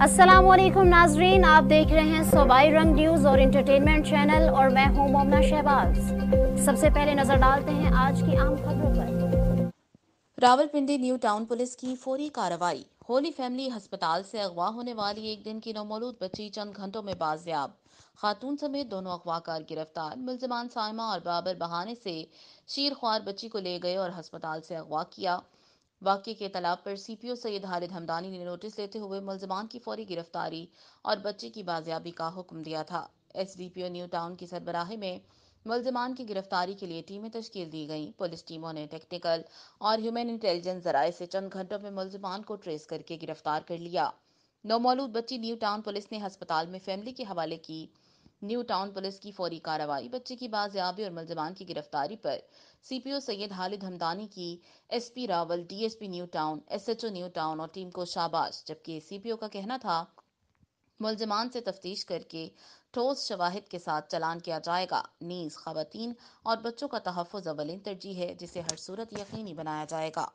अस्सलाम वालेकुम नाजरीन, आप देख रहे हैं सूबाई रंग न्यूज़ और इंटरटेनमेंट चैनल और मैं हूं मोमना शहबाज। सबसे पहले नजर डालते हैं आज की आम खबरों पर। रावलपिंडी न्यू टाउन पुलिस की फौरी कार्रवाई। होली फैमिली अस्पताल से अगवा होने वाली एक दिन की नौमौलूद बच्ची चंद घंटों में बाजियाब। खातून समेत दोनों अगवाकार गिरफ्तार। मुल्जिमान साइमा और बाबर बहाने से शीर ख्वार बच्ची को ले गए और अस्पताल से अगवा किया। वाक़े के तलाब पर सीपीओ सैयद हालिद हमदानी ने नोटिस लेते हुए मुल्जिमान की फौरी गिरफ्तारी और बच्ची की बाजियाबी का हुक्म दिया था। एसडीपीओ न्यू टाउन की सरबराही में मुल्जिमान की गिरफ्तारी के लिए टीमें तश्कील दी गईं। पुलिस टीमों ने टेक्निकल और ह्यूमन इंटेलिजेंस जराये से चंद घंटों में मुल्जिमान को ट्रेस करके गिरफ्तार कर लिया। नौमौलूद बच्ची न्यू टाउन पुलिस ने अस्पताल में फैमिली के हवाले की। न्यू टाउन पुलिस की फौरी कार्रवाई, बच्चे की बाजियाबी और मुल्जिमान की गिरफ्तारी पर सीपीओ सैयद हालिद हमदानी की SP Rawal, DSP new town, SHO new town और टीम को शाबाश। जबकि सीपीओ का कहना था मुल्जिमान से तफ्तीश करके ठोस शवाहिद के साथ चालान किया जाएगा। नीज खवातीन और बच्चों का तहफ़्फ़ुज़ अव्वलीन तरजीह है, जिसे हर सूरत यकीनी बनाया जाएगा।